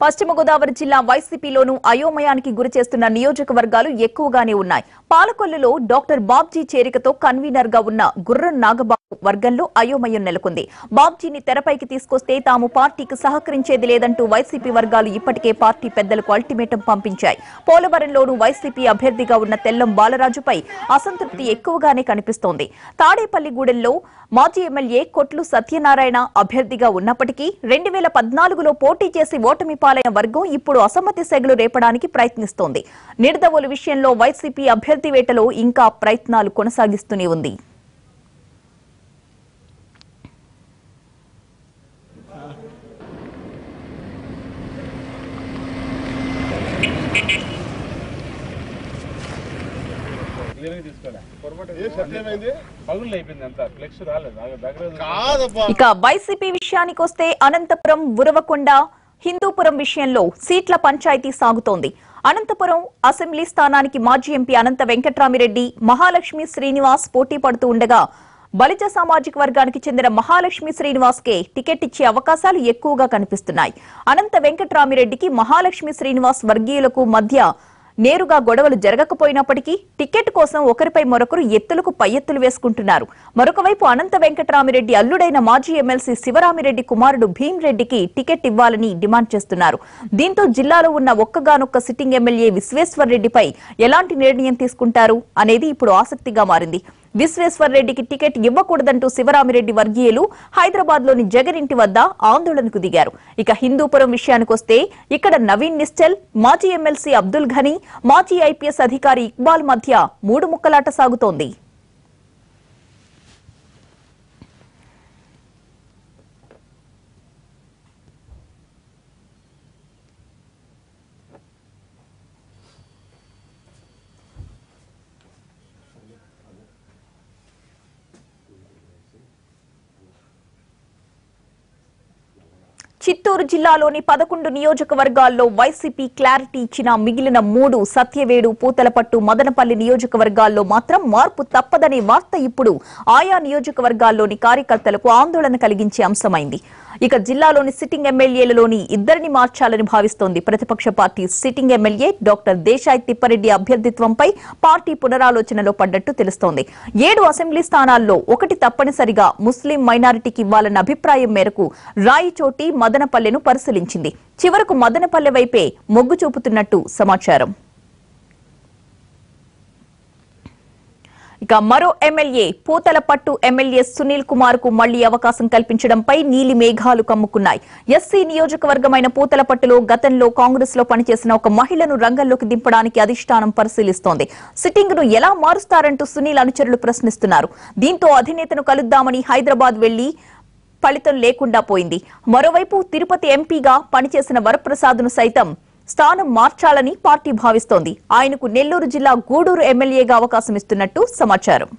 పశ్చిమ గోదావరి జిల్లా వైసీపీలోనూ అయోమయానికి గురి చేస్తున్న నియోజకవర్గాలు ఎక్కువగానే ఉన్నాయి. పాలకొల్లులో డాక్టర్ బాబ్జీ చేరికతో కన్వీనర్ గా ఉన్న గుర్రం నాగబాబు వర్గంలో అయోమయం నెలకొంది. బాబ్జీని తెరపైకి తీసుకొస్తే తాము పార్టీకి సహకరించేది లేదంటూ వైసీపీ వర్గాలు ఇప్పటికే పార్టీ పెద్దలకు అల్టిమేటం పంపించాయి. పోలవరంలోనూ వైసీపీ అభ్యర్థిగా ఉన్న తెల్లం బాలరాజుపై అసంతృప్తి ఎక్కువగానే కనిపిస్తోంది. తాడేపల్లిగూడెంలో మాజీ ఎమ్మెల్యే కొట్లు సత్యనారాయణ అభ్యర్థిగా ఉన్నప్పటికీ 2014లో పోటీ చేసి ఓటమి పాలైన వర్గం ఇప్పుడు అసమ్మతి సెగలు రేపడానికి ప్రయత్నిస్తోంది. నిడదవోలు విషయంలో వైసీపీ అభ్యర్థి వేటలో ఇంకా ప్రయత్నాలు కొనసాగిస్తూనే ఉంది. ఇక వైసీపీ విషయానికి వస్తే అనంతపురం, ఉరవకొండ, హిందూపురం విషయంలో సీట్ల పంచాయతీ సాగుతోంది. అనంతపురం అసెంబ్లీ స్థానానికి మాజీ ఎంపీ అనంత వెంకట్రామిరెడ్డి, మహాలక్ష్మి శ్రీనివాస్ పోటీ పడుతూ ఉండగా బలిజ సామాజిక వర్గానికి చెందిన మహాలక్ష్మి శ్రీనివాస్ కే టికెట్ ఇచ్చే అవకాశాలు ఎక్కువగా కనిపిస్తున్నాయి. అనంత వెంకట్రామిరెడ్డికి మహాలక్ష్మి శ్రీనివాస్ వర్గీయులకు మధ్య నేరుగా గొడవలు జరగకపోయినప్పటికీ టికెట్ కోసం ఒకరిపై మరొకరు ఎత్తులకు పై ఎత్తులు వేసుకుంటున్నారు. మరొక వైపు అనంత వెంకట్రామిరెడ్డి అల్లుడైన మాజీ ఎమ్మెల్సీ శివరామిరెడ్డి కుమారుడు భీంరెడ్డికి టికెట్ ఇవ్వాలని డిమాండ్ చేస్తున్నారు. దీంతో జిల్లాలో ఉన్న ఒక్కగానొక్క సిట్టింగ్ ఎమ్మెల్యే విశ్వేశ్వర్రెడ్డిపై ఎలాంటి నిర్ణయం తీసుకుంటారు అనేది ఇప్పుడు ఆసక్తిగా మారింది. విశ్వేశ్వర్రెడ్డికి టికెట్ ఇవ్వకూడదంటూ శివరామిరెడ్డి వర్గీయులు హైదరాబాద్ లోని జగన్ ఇంటి వద్ద ఆందోళనకు దిగారు. ఇక హిందూపురం విషయానికొస్తే ఇక్కడ నవీన్ నిశ్చల్, మాజీ ఎమ్మెల్సీ అబ్దుల్ ఘనీ, మాజీ ఐపీఎస్ అధికారి ఇక్బాల్ మధ్య మూడు ముక్కలాట సాగుతోంది. చిత్తూరు జిల్లాలోని 11 నియోజకవర్గాల్లో వైసీపీ క్లారిటీ ఇచ్చిన మిగిలిన 3 సత్యవేడు, పూతలపట్టు, మదనపల్లి నియోజకవర్గాల్లో మాత్రం మార్పు తప్పదనే వార్త ఇప్పుడు ఆయా నియోజకవర్గాల్లోని కార్యకర్తలకు ఆందోళన కలిగించే అంశమైంది. ఇక జిల్లాలోని సిట్టింగ్ ఎమ్మెల్యేలలోని ఇద్దరిని మార్చాలని భావిస్తోంది ప్రతిపక్ష పార్టీ. Sitting MLA doctor Desai Thippareddy అభ్యర్థిత్వంపై పార్టీ పునరాలోచనలో పడ్డట్టు తెలుస్తోంది. 7 అసెంబ్లీ స్థానాల్లో 1 తప్పనిసరిగా ముస్లిం మైనారిటీకి ఇవ్వాలన్న అభిప్రాయం మేరకు రాయిచోటి, మదనపల్లెను పరిశీలించింది. చివరకు మదనపల్లె వైపే మొగ్గు చూపుతున్నట్టు సమాచారం. ఇక మరో ఎమ్మెల్యే పూతలపట్టు ఎమ్మెల్యే సునీల్ కుమార్ కు మళ్లీ అవకాశం కల్పించడంపై నీలి మేఘాలు కమ్ముకున్నాయి. ఎస్సీ నియోజకవర్గమైన పూతలపట్టులో గతంలో కాంగ్రెస్ లో పనిచేసిన ఒక మహిళను రంగంలోకి దింపడానికి అధిష్టానం పరిశీలిస్తోంది. సిట్టింగ్ ను ఎలా మారుస్తారంటూ సునీల్ అనుచరులు ప్రశ్నిస్తున్నారు. దీంతో అధినేతను కలుద్దామని హైదరాబాద్ వెళ్లి ఫలితం లేకుండా పోయింది. మరోవైపు తిరుపతి ఎంపీగా పనిచేసిన వరప్రసాద్ ను సైతం స్థానం మార్చాలని పార్టీ భావిస్తోంది. ఆయనకు నెల్లూరు జిల్లా గూడూరు ఎమ్మెల్యేగా అవకాశం ఇస్తున్నట్టు సమాచారం.